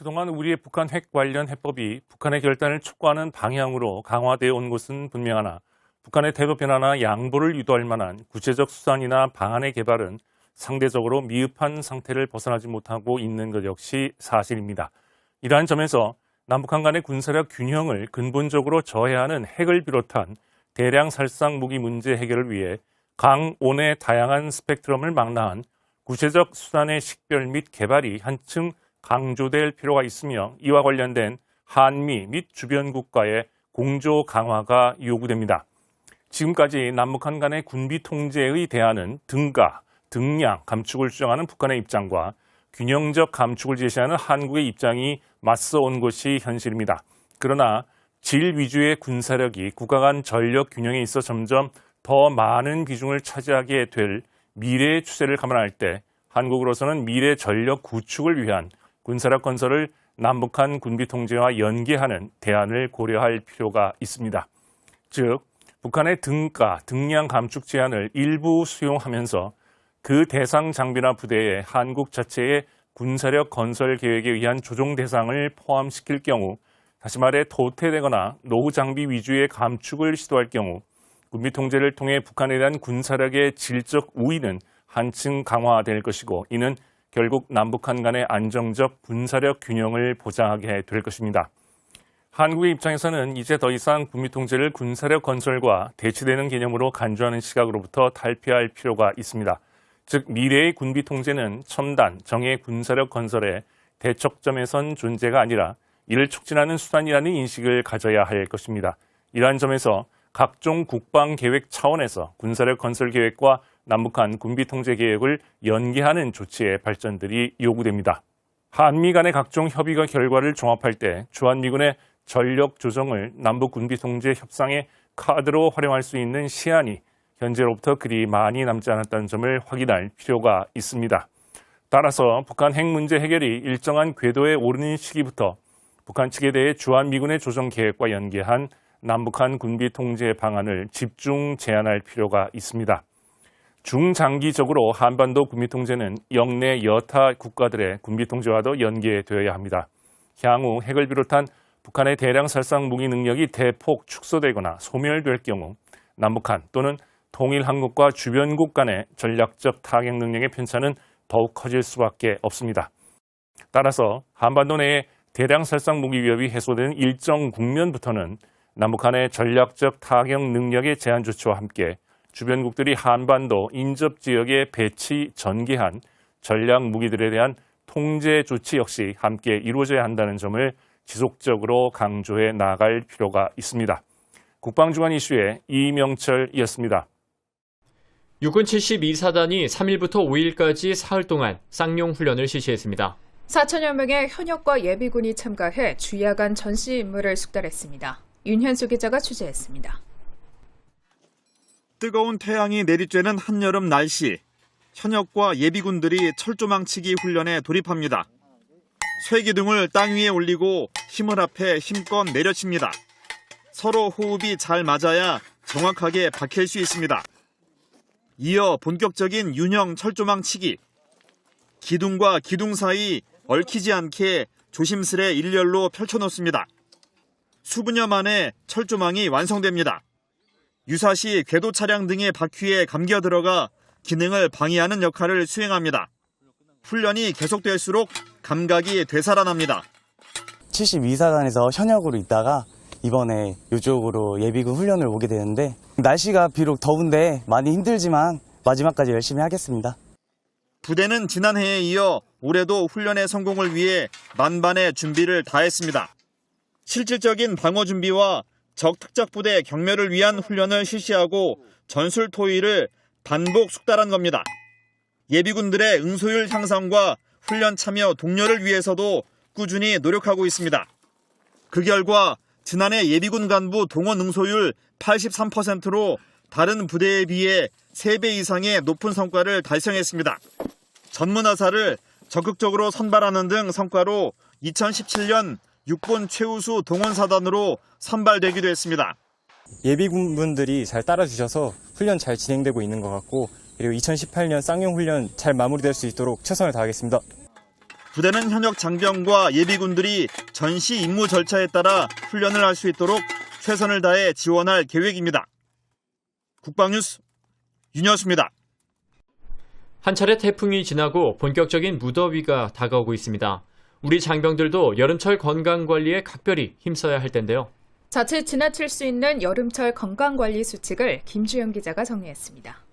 그동안 우리의 북한 핵 관련 해법이 북한의 결단을 촉구하는 방향으로 강화되어 온 것은 분명하나 북한의 태도 변화나 양보를 유도할 만한 구체적 수단이나 방안의 개발은 상대적으로 미흡한 상태를 벗어나지 못하고 있는 것 역시 사실입니다. 이러한 점에서 남북한 간의 군사력 균형을 근본적으로 저해하는 핵을 비롯한 대량 살상 무기 문제 해결을 위해 강온의 다양한 스펙트럼을 망라한 구체적 수단의 식별 및 개발이 한층 강조될 필요가 있으며 이와 관련된 한미 및 주변 국가의 공조 강화가 요구됩니다. 지금까지 남북한 간의 군비 통제의 대안은 등가, 등량, 감축을 주장하는 북한의 입장과 균형적 감축을 제시하는 한국의 입장이 맞서온 것이 현실입니다. 그러나 질 위주의 군사력이 국가 간 전력 균형에 있어 점점 더 많은 비중을 차지하게 될 미래의 추세를 감안할 때 한국으로서는 미래 전력 구축을 위한 군사력 건설을 남북한 군비 통제와 연계하는 대안을 고려할 필요가 있습니다. 즉, 북한의 등가, 등량 감축 제한을 일부 수용하면서 그 대상 장비나 부대에 한국 자체의 군사력 건설 계획에 의한 조정 대상을 포함시킬 경우, 다시 말해 도태되거나 노후 장비 위주의 감축을 시도할 경우 군비 통제를 통해 북한에 대한 군사력의 질적 우위는 한층 강화될 것이고 이는 결국 남북한 간의 안정적 군사력 균형을 보장하게 될 것입니다. 한국의 입장에서는 이제 더 이상 군비 통제를 군사력 건설과 대치되는 개념으로 간주하는 시각으로부터 탈피할 필요가 있습니다. 즉 미래의 군비 통제는 첨단, 정예 군사력 건설의 대척점에 선 존재가 아니라 이를 촉진하는 수단이라는 인식을 가져야 할 것입니다. 이러한 점에서 각종 국방계획 차원에서 군사력 건설 계획과 남북한 군비 통제 계획을 연계하는 조치의 발전들이 요구됩니다. 한미 간의 각종 협의가 결과를 종합할 때 주한미군의 전력 조정을 남북 군비 통제 협상의 카드로 활용할 수 있는 시한이 현재로부터 그리 많이 남지 않았다는 점을 확인할 필요가 있습니다. 따라서 북한 핵 문제 해결이 일정한 궤도에 오르는 시기부터 북한 측에 대해 주한미군의 조정 계획과 연계한 남북한 군비 통제 방안을 집중 제안할 필요가 있습니다. 중장기적으로 한반도 군비 통제는 영내 여타 국가들의 군비 통제와도 연계되어야 합니다. 향후 핵을 비롯한 북한의 대량 살상 무기 능력이 대폭 축소되거나 소멸될 경우 남북한 또는 통일 한국과 주변국 간의 전략적 타격 능력의 편차는 더욱 커질 수밖에 없습니다. 따라서 한반도 내에 대량 살상 무기 위협이 해소되는 일정 국면부터는 남북한의 전략적 타격 능력의 제한 조치와 함께 주변국들이 한반도 인접 지역에 배치 전개한 전략 무기들에 대한 통제 조치 역시 함께 이루어져야 한다는 점을 지속적으로 강조해 나갈 필요가 있습니다. 국방주간 이슈의 이명철이었습니다. 육군 72사단이 3일부터 5일까지 사흘 동안 쌍용 훈련을 실시했습니다. 4천여 명의 현역과 예비군이 참가해 주야간 전시 임무를 숙달했습니다. 윤현수 기자가 취재했습니다. 뜨거운 태양이 내리쬐는 한여름 날씨, 현역과 예비군들이 철조망치기 훈련에 돌입합니다. 쇠기둥을 땅 위에 올리고 힘을 합해 힘껏 내려칩니다. 서로 호흡이 잘 맞아야 정확하게 박힐 수 있습니다. 이어 본격적인 윤형 철조망치기. 기둥과 기둥 사이 얽히지 않게 조심스레 일렬로 펼쳐놓습니다. 수분여 만에 철조망이 완성됩니다. 유사시 궤도 차량 등의 바퀴에 감겨 들어가 기능을 방해하는 역할을 수행합니다. 훈련이 계속될수록 감각이 되살아납니다. 72사단에서 현역으로 있다가 이번에 이쪽으로 예비군 훈련을 오게 되는데 날씨가 비록 더운데 많이 힘들지만 마지막까지 열심히 하겠습니다. 부대는 지난해에 이어 올해도 훈련의 성공을 위해 만반의 준비를 다했습니다. 실질적인 방어 준비와 적 특작부대 경멸을 위한 훈련을 실시하고 전술 토의를 반복 숙달한 겁니다. 예비군들의 응소율 향상과 훈련 참여 독려를 위해서도 꾸준히 노력하고 있습니다. 그 결과 지난해 예비군 간부 동원 응소율 83%로 다른 부대에 비해 3배 이상의 높은 성과를 달성했습니다. 전문화사를 적극적으로 선발하는 등 성과로 2017년 육군 최우수 동원사단으로 선발되기도 했습니다. 예비군분들이 잘 따라주셔서 훈련 잘 진행되고 있는 것 같고 그리고 2018년 쌍용 훈련 잘 마무리될 수 있도록 최선을 다하겠습니다. 부대는 현역 장병과 예비군들이 전시 임무 절차에 따라 훈련을 할 수 있도록 최선을 다해 지원할 계획입니다. 국방뉴스 윤여수입니다. 한 차례 태풍이 지나고 본격적인 무더위가 다가오고 있습니다. 우리 장병들도 여름철 건강관리에 각별히 힘써야 할 텐데요. 자칫 지나칠 수 있는 여름철 건강관리 수칙을 김주영 기자가 정리했습니다.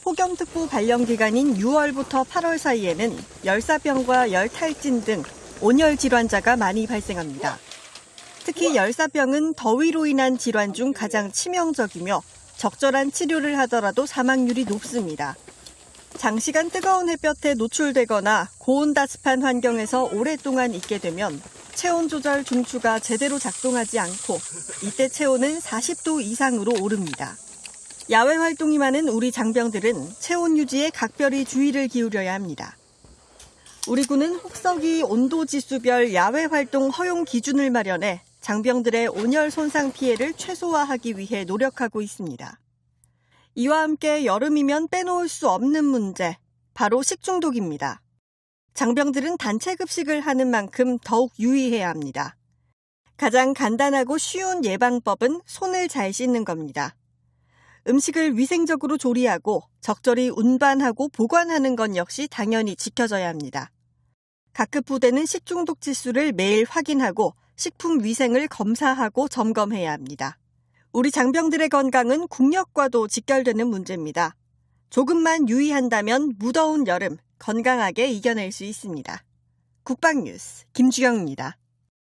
폭염특보 발령 기간인 6월부터 8월 사이에는 열사병과 열탈진 등 온열 질환자가 많이 발생합니다. 특히 열사병은 더위로 인한 질환 중 가장 치명적이며 적절한 치료를 하더라도 사망률이 높습니다. 장시간 뜨거운 햇볕에 노출되거나 고온다습한 환경에서 오랫동안 있게 되면 체온 조절 중추가 제대로 작동하지 않고 이때 체온은 40도 이상으로 오릅니다. 야외 활동이 많은 우리 장병들은 체온 유지에 각별히 주의를 기울여야 합니다. 우리 군은 혹서기 온도지수별 야외 활동 허용 기준을 마련해 장병들의 온열 손상 피해를 최소화하기 위해 노력하고 있습니다. 이와 함께 여름이면 빼놓을 수 없는 문제, 바로 식중독입니다. 장병들은 단체 급식을 하는 만큼 더욱 유의해야 합니다. 가장 간단하고 쉬운 예방법은 손을 잘 씻는 겁니다. 음식을 위생적으로 조리하고 적절히 운반하고 보관하는 건 역시 당연히 지켜져야 합니다. 각급 부대는 식중독 지수를 매일 확인하고 식품 위생을 검사하고 점검해야 합니다. 우리 장병들의 건강은 국력과도 직결되는 문제입니다. 조금만 유의한다면 무더운 여름 건강하게 이겨낼 수 있습니다. 국방뉴스 김주영입니다.